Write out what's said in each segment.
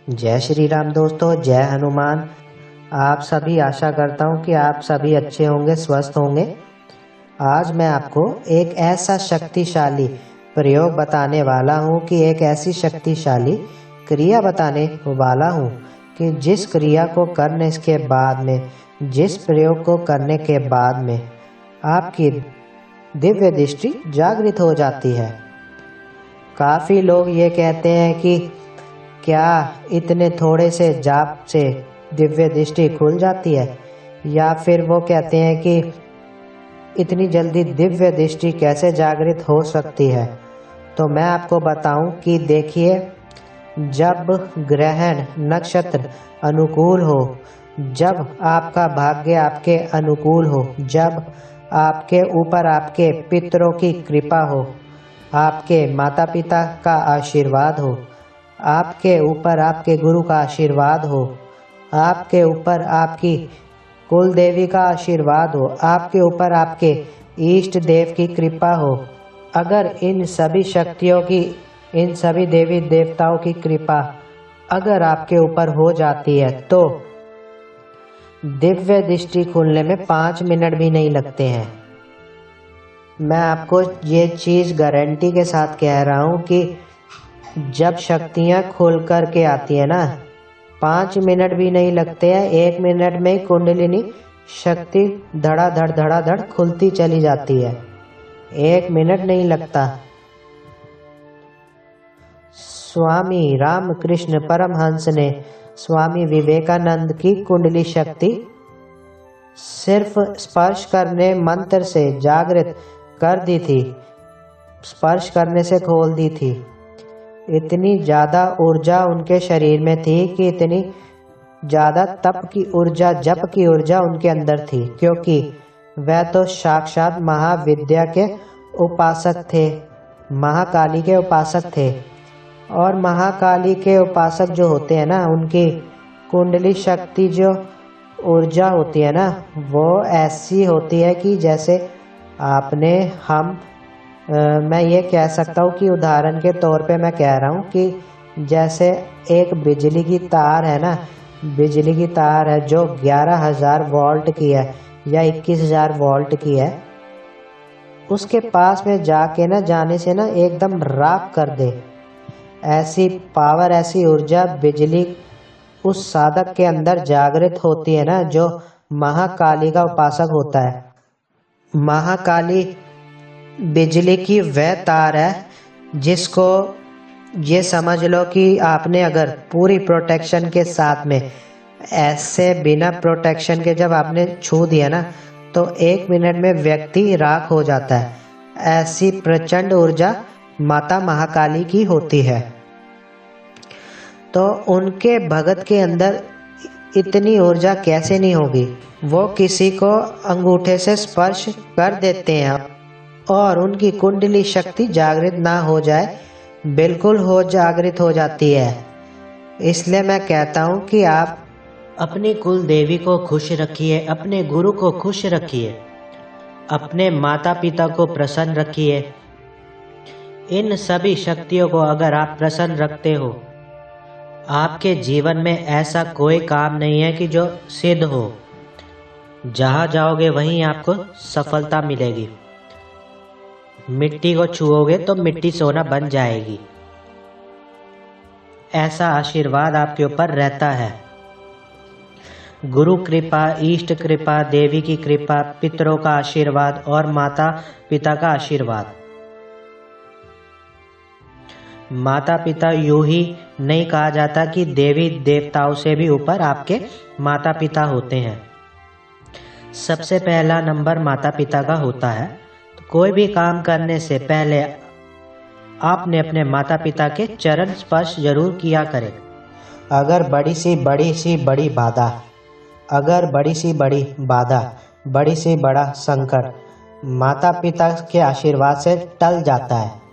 जय श्री राम दोस्तों, जय हनुमान। आप सभी, आशा करता हूँ कि आप सभी अच्छे होंगे, स्वस्थ होंगे। आज मैं आपको एक ऐसा शक्तिशाली प्रयोग बताने वाला हूँ कि एक ऐसी शक्तिशाली क्रिया बताने वाला हूँ कि जिस क्रिया को करने के बाद में, जिस प्रयोग को करने के बाद में आपकी दिव्य दृष्टि जागृत हो जाती है। काफ़ी लोग ये कहते हैं कि क्या इतने थोड़े से जाप से दिव्य दृष्टि खुल जाती है, या फिर वो कहते हैं कि इतनी जल्दी दिव्य दृष्टि कैसे जागृत हो सकती है। तो मैं आपको बताऊं कि देखिए, जब ग्रहण नक्षत्र अनुकूल हो, जब आपका भाग्य आपके अनुकूल हो, जब आपके ऊपर आपके पितरों की कृपा हो, आपके माता पिता का आशीर्वाद हो, आपके ऊपर आपके गुरु का आशीर्वाद हो, आपके ऊपर आपकी कुल देवी का आशीर्वाद हो, आपके ऊपर आपके इष्ट देव की कृपा हो। अगर इन सभी शक्तियों की, इन सभी देवी देवताओं की कृपा अगर आपके ऊपर हो जाती है तो दिव्य दृष्टि खुलने में 5 मिनट भी नहीं लगते हैं। मैं आपको ये चीज़ गारंटी के साथ कह रहा हूँ कि जब शक्तियाँ खुल कर के आती है ना, 5 मिनट भी नहीं लगते हैं। 1 मिनट में ही कुंडलिनी शक्ति धड़ाधड़ खुलती चली जाती है। 1 मिनट नहीं लगता। स्वामी रामकृष्ण परमहंस ने स्वामी विवेकानंद की कुंडली शक्ति सिर्फ स्पर्श करने मंत्र से जागृत कर दी थी, स्पर्श करने से खोल दी थी। इतनी ज़्यादा ऊर्जा उनके शरीर में थी कि इतनी ज़्यादा तप की ऊर्जा, जप की ऊर्जा उनके अंदर थी, क्योंकि वह तो साक्षात महाविद्या के उपासक थे, महाकाली के उपासक थे। और महाकाली के उपासक जो होते हैं ना, उनकी कुंडली शक्ति जो ऊर्जा होती है ना, वो ऐसी होती है कि जैसे मैं ये कह सकता हूँ कि उदाहरण के तौर पे मैं कह रहा हूँ कि जैसे एक बिजली की तार है ना, बिजली की तार है जो 11,000 वोल्ट की है या 21,000 वोल्ट की है, उसके पास में जाके ना, जाने से ना एकदम राख कर दे। ऐसी पावर, ऐसी ऊर्जा बिजली उस साधक के अंदर जागृत होती है ना, जो महाकाली का उपासक होता है। महाकाली बिजली की वह तार है जिसको ये समझ लो कि आपने अगर पूरी प्रोटेक्शन के साथ में, ऐसे बिना प्रोटेक्शन के जब आपने छू दिया ना, तो 1 मिनट में व्यक्ति राख हो जाता है। ऐसी प्रचंड ऊर्जा माता महाकाली की होती है। तो उनके भगत के अंदर इतनी ऊर्जा कैसे नहीं होगी। वो किसी को अंगूठे से स्पर्श कर देते हैं और उनकी कुंडली शक्ति जागृत ना हो जाए, बिल्कुल जागृत हो जाती है। इसलिए मैं कहता हूँ कि आप अपनी कुल देवी को खुश रखिए, अपने गुरु को खुश रखिए, अपने माता पिता को प्रसन्न रखिए। इन सभी शक्तियों को अगर आप प्रसन्न रखते हो, आपके जीवन में ऐसा कोई काम नहीं है कि जो सिद्ध हो। जहाँ जाओगे वहीं आपको सफलता मिलेगी। मिट्टी को छुओगे तो मिट्टी सोना बन जाएगी। ऐसा आशीर्वाद आपके ऊपर रहता है। गुरु कृपा, इष्ट कृपा, देवी की कृपा, पितरों का आशीर्वाद और माता पिता का आशीर्वाद। माता पिता यूं ही नहीं कहा जाता कि देवी देवताओं से भी ऊपर आपके माता पिता होते हैं। सबसे पहला नंबर माता पिता का होता है। तो कोई भी काम करने से पहले आपने अपने माता पिता के चरण स्पर्श जरूर किया करें। अगर बड़ी सी बड़ी बाधा, अगर बड़ी सी बड़ा संकट माता पिता के आशीर्वाद से टल जाता है।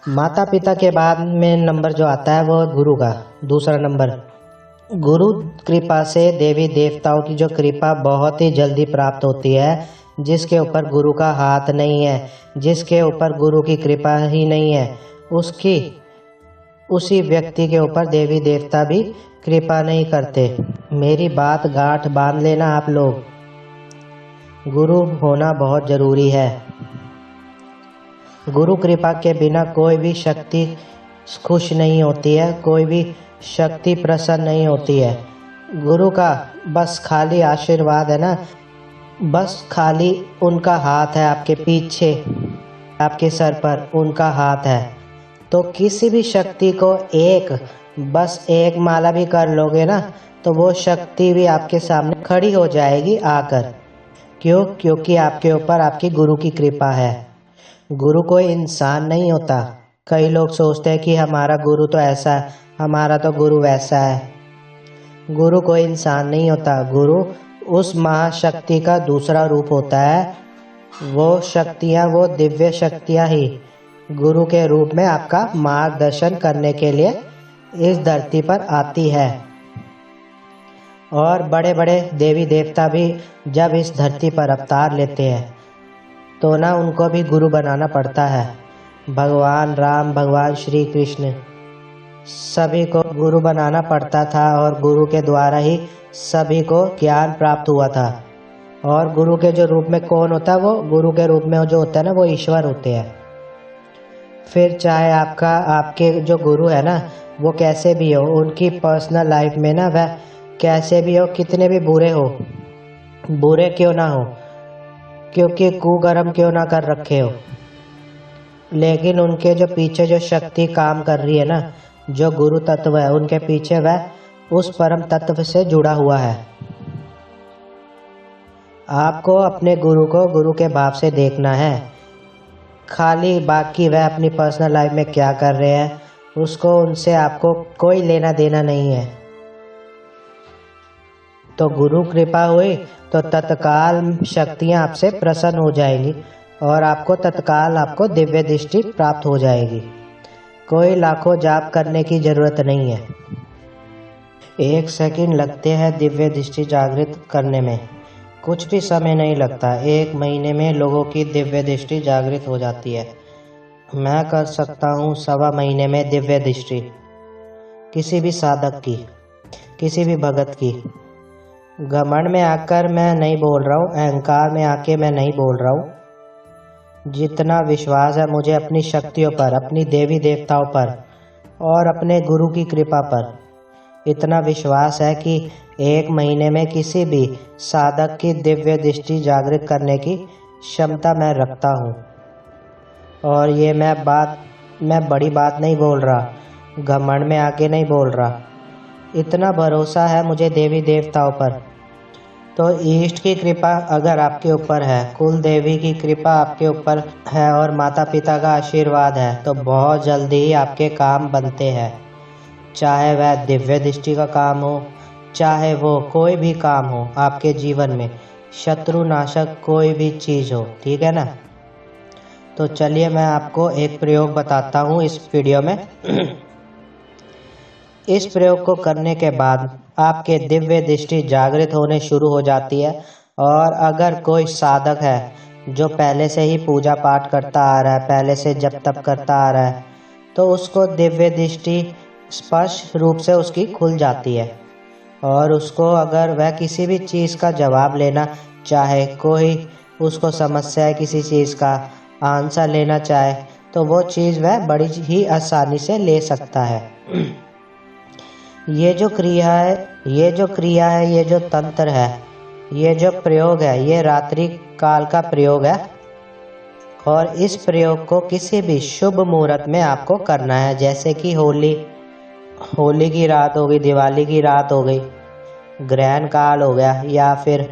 माता पिता के बाद में नंबर जो आता है वो गुरु का दूसरा नंबर। गुरु कृपा से देवी देवताओं की जो कृपा बहुत ही जल्दी प्राप्त होती है। जिसके ऊपर गुरु का हाथ नहीं है, जिसके ऊपर गुरु की कृपा ही नहीं है, उसकी उसी व्यक्ति के ऊपर देवी देवता भी कृपा नहीं करते। मेरी बात गांठ बांध लेना आप लोग। गुरु होना बहुत जरूरी है। गुरु कृपा के बिना कोई भी शक्ति खुश नहीं होती है, कोई भी शक्ति प्रसन्न नहीं होती है। गुरु का बस खाली आशीर्वाद है ना, बस खाली उनका हाथ है आपके पीछे, आपके सर पर उनका हाथ है। तो किसी भी शक्ति को बस एक माला भी कर लोगे ना, तो वो शक्ति भी आपके सामने खड़ी हो जाएगी आकर। क्यों? क्योंकि आपके ऊपर आपकी गुरु की कृपा है। गुरु कोई इंसान नहीं होता। कई लोग सोचते हैं कि हमारा गुरु तो ऐसा है, हमारा तो गुरु वैसा है। गुरु कोई इंसान नहीं होता। गुरु उस महाशक्ति का दूसरा रूप होता है। वो शक्तियाँ, वो दिव्य शक्तियाँ ही गुरु के रूप में आपका मार्गदर्शन करने के लिए इस धरती पर आती है। और बड़े बड़े देवी देवता भी जब इस धरती पर अवतार लेते हैं तो ना उनको भी गुरु बनाना पड़ता है। भगवान राम, भगवान श्री कृष्ण, सभी को गुरु बनाना पड़ता था और गुरु के द्वारा ही सभी को ज्ञान प्राप्त हुआ था। और गुरु के जो रूप में कौन होता है, वो गुरु के रूप में जो होता है ना, वो ईश्वर होते हैं। फिर चाहे आपके जो गुरु है ना, वो कैसे भी हो, उनकी पर्सनल लाइफ में ना वह कैसे भी हो, कितने भी बुरे क्यों ना हो, क्योंकि कुकर्म क्यों ना कर रखे हो, लेकिन उनके जो पीछे जो शक्ति काम कर रही है ना, जो गुरु तत्व है, उनके पीछे वह उस परम तत्व से जुड़ा हुआ है। आपको अपने गुरु को गुरु के भाव से देखना है। खाली बाकी वह अपनी पर्सनल लाइफ में क्या कर रहे हैं, उनसे आपको कोई लेना देना नहीं है। तो गुरु कृपा हुई तो तत्काल शक्तियां आपसे प्रसन्न हो जाएंगी और तत्काल आपको दिव्य दृष्टि प्राप्त हो जाएगी। कोई लाखों जाप करने की जरूरत नहीं है। 1 सेकंड लगते हैं दिव्य दृष्टि जागृत करने में, कुछ भी समय नहीं लगता। 1 महीने में लोगों की दिव्य दृष्टि जागृत हो जाती है। मैं कर सकता हूँ 1.25 महीने में दिव्य दृष्टि किसी भी साधक की, किसी भी भगत की। घमंड में आकर मैं नहीं बोल रहा हूँ, अहंकार में आके मैं नहीं बोल रहा हूँ। जितना विश्वास है मुझे अपनी शक्तियों पर, अपनी देवी देवताओं पर और अपने गुरु की कृपा पर, इतना विश्वास है कि 1 महीने में किसी भी साधक की दिव्य दृष्टि जागृत करने की क्षमता मैं रखता हूँ। और ये मैं बड़ी बात नहीं बोल रहा, घमंड में आके नहीं बोल रहा। इतना भरोसा है मुझे देवी देवताओं पर। तो ईष्ट की कृपा अगर आपके ऊपर है, कुल देवी की कृपा आपके ऊपर है और माता पिता का आशीर्वाद है, तो बहुत जल्दी ही आपके काम बनते हैं। चाहे वह दिव्य दृष्टि का काम हो, चाहे वो कोई भी काम हो आपके जीवन में, शत्रु नाशक कोई भी चीज़ हो, ठीक है ना। तो चलिए मैं आपको एक प्रयोग बताता हूँ इस वीडियो में। इस प्रयोग को करने के बाद आपके दिव्य दृष्टि जागृत होने शुरू हो जाती है। और अगर कोई साधक है जो पहले से ही पूजा पाठ करता आ रहा है, पहले से जप तप करता आ रहा है, तो उसको दिव्य दृष्टि स्पष्ट रूप से उसकी खुल जाती है। और उसको अगर वह किसी भी चीज़ का जवाब लेना चाहे, कोई उसको समस्या है किसी चीज़ का आंसर लेना चाहे, तो वो चीज़ वह बड़ी ही आसानी से ले सकता है। ये जो क्रिया है, ये जो तंत्र है, ये जो प्रयोग है, ये रात्रि काल का प्रयोग है। और इस प्रयोग को किसी भी शुभ मुहूर्त में आपको करना है। जैसे कि होली की रात हो गई, दिवाली की रात हो गई, ग्रहण काल हो गया, या फिर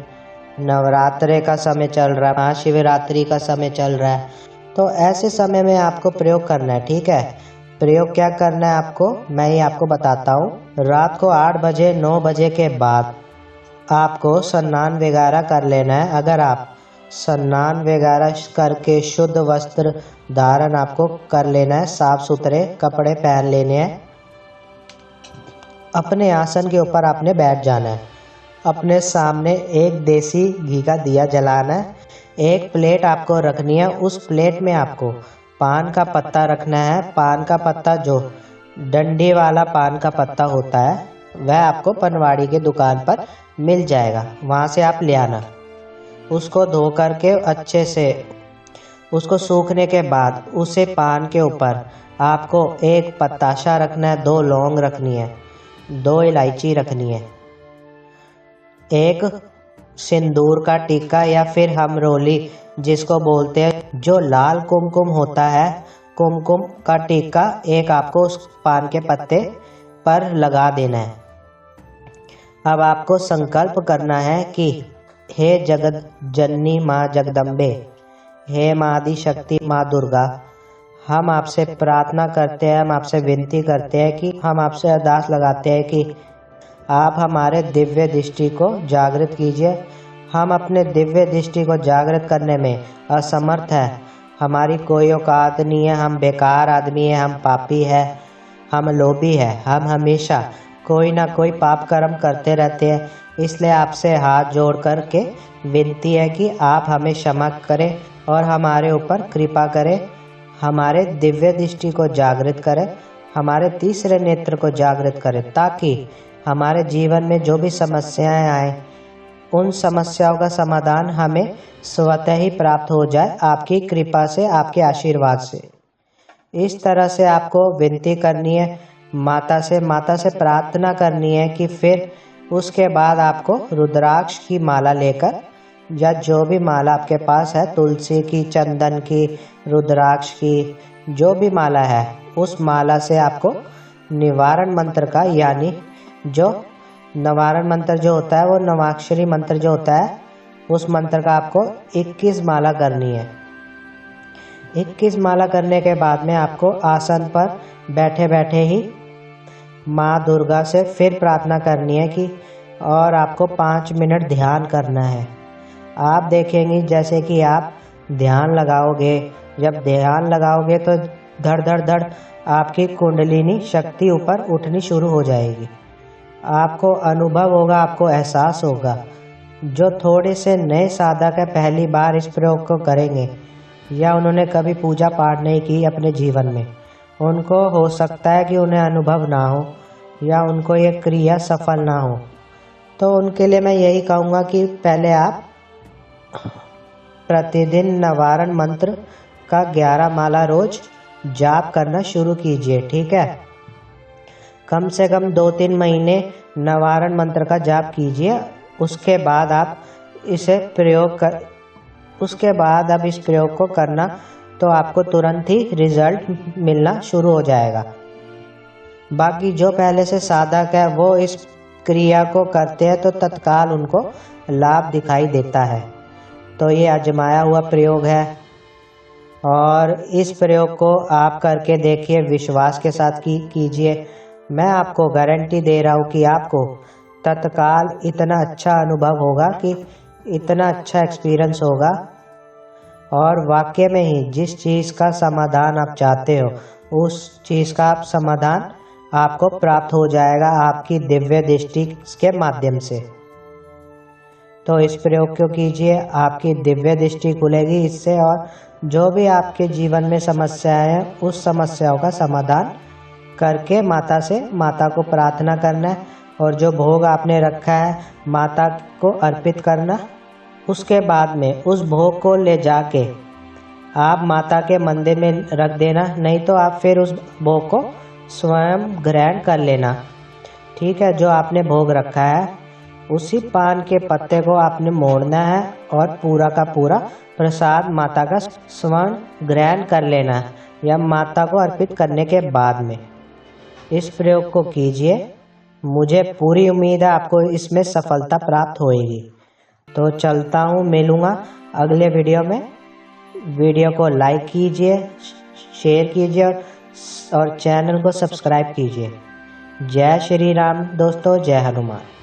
नवरात्रे का समय चल रहा है, महाशिवरात्रि का समय चल रहा है, तो ऐसे समय में आपको प्रयोग करना है, ठीक है। प्रयोग क्या करना है आपको, मैं ही आपको बताता हूँ। रात को 8 बजे 9 बजे के बाद आपको स्नान वगैरह कर लेना है। अगर आप स्नान वगैरह करके शुद्ध वस्त्र धारण आपको कर लेना है, साफ सुथरे कपड़े पहन लेने हैं। अपने आसन के ऊपर आपने बैठ जाना है। अपने सामने एक देसी घी का दिया जलाना है। एक प्लेट आपको रखनी है, उस प्लेट में आपको पान का पत्ता रखना है। पान का पत्ता जो डंडी वाला पान का पत्ता होता है, वह आपको पनवाड़ी के दुकान पर मिल जाएगा, वहाँ से आप ले आना। उसको धो करके अच्छे से उसको सूखने के बाद उसे पान के ऊपर आपको एक पताशा रखना है, 2 लौंग रखनी है, 2 इलायची रखनी है, एक सिंदूर का टीका या फिर हम रोली जिसको बोलते हैं, जो लाल कुमकुम होता है, कुमकुम का टीका एक आपको उस पान के पत्ते पर लगा देना है। अब आपको संकल्प करना है कि हे जगत जननी माँ जगदम्बे, हे माँ आदि शक्ति माँ दुर्गा, हम आपसे प्रार्थना करते हैं, हम आपसे विनती करते हैं कि हम आपसे अरदास लगाते हैं कि आप हमारे दिव्य दृष्टि को जागृत कीजिए। हम अपने दिव्य दृष्टि को जागृत करने में असमर्थ है, हमारी कोई औकात नहीं है, हम बेकार आदमी है, हम पापी है, हम लोभी है, हम हमेशा कोई ना कोई पाप कर्म करते रहते हैं। इसलिए आपसे हाथ जोड़ कर के विनती है कि आप हमें क्षमा करें और हमारे ऊपर कृपा करें, हमारे दिव्य दृष्टि को जागृत करें, हमारे तीसरे नेत्र को जागृत करें, ताकि हमारे जीवन में जो भी समस्याएं आए उन समस्याओं का समाधान हमें स्वतः ही प्राप्त हो जाए, आपकी कृपा से, आपके आशीर्वाद से। इस तरह से आपको विनती करनी है माता से प्रार्थना करनी है कि फिर उसके बाद आपको रुद्राक्ष की माला लेकर, या जो भी माला आपके पास है, तुलसी की, चंदन की, रुद्राक्ष की, जो भी माला है, उस माला से आपको निवारण मंत्र का, यानी जो निवारण मंत्र जो होता है, वो नवाक्षरी मंत्र जो होता है, उस मंत्र का आपको 21 माला करनी है। 21 माला करने के बाद में आपको आसन पर बैठे बैठे ही माँ दुर्गा से फिर प्रार्थना करनी है कि, और आपको 5 मिनट ध्यान करना है। आप देखेंगे जैसे कि आप ध्यान लगाओगे, जब ध्यान लगाओगे तो धड़ धड़ धड़ आपकी कुंडलिनी शक्ति ऊपर उठनी शुरू हो जाएगी। आपको अनुभव होगा, आपको एहसास होगा। जो थोड़े से नए साधक है, पहली बार इस प्रयोग को करेंगे या उन्होंने कभी पूजा पाठ नहीं की अपने जीवन में, उनको हो सकता है कि उन्हें अनुभव ना हो या उनको ये क्रिया सफल ना हो। तो उनके लिए मैं यही कहूँगा कि पहले आप प्रतिदिन निवारण मंत्र का 11 माला रोज जाप करना शुरू कीजिए, ठीक है। कम से कम 2-3 महीने निवारण मंत्र का जाप कीजिए। उसके बाद आप इस प्रयोग को करना तो आपको तुरंत ही रिजल्ट मिलना शुरू हो जाएगा। बाकी जो पहले से साधक है वो इस क्रिया को करते हैं तो तत्काल उनको लाभ दिखाई देता है। तो ये आजमाया हुआ प्रयोग है और इस प्रयोग को आप करके देखिए, विश्वास के साथ कीजिए। मैं आपको गारंटी दे रहा हूँ कि आपको तत्काल इतना अच्छा अनुभव होगा, कि इतना अच्छा एक्सपीरियंस होगा, और वाकई में ही जिस चीज़ का समाधान आप चाहते हो उस चीज़ का समाधान आपको प्राप्त हो जाएगा आपकी दिव्य दृष्टि के माध्यम से। तो इस प्रयोग को कीजिए, आपकी दिव्य दृष्टि खुलेगी इससे, और जो भी आपके जीवन में समस्याएं हैं उस समस्याओं का समाधान करके माता को प्रार्थना करना है, और जो भोग आपने रखा है माता को अर्पित करना। उसके बाद में उस भोग को ले जाके आप माता के मंदिर में रख देना, नहीं तो आप फिर उस भोग को स्वयं ग्रहण कर लेना, ठीक है। जो आपने भोग रखा है उसी पान के पत्ते को आपने मोड़ना है और पूरा का पूरा प्रसाद माता का स्वयं ग्रहण कर लेना है, या माता को अर्पित करने के बाद में। इस प्रयोग को कीजिए, मुझे पूरी उम्मीद है आपको इसमें सफलता प्राप्त होएगी। तो चलता हूँ, मिलूँगा अगले वीडियो में। वीडियो को लाइक कीजिए, शेयर कीजिए और चैनल को सब्सक्राइब कीजिए। जय श्री राम दोस्तों, जय हनुमान।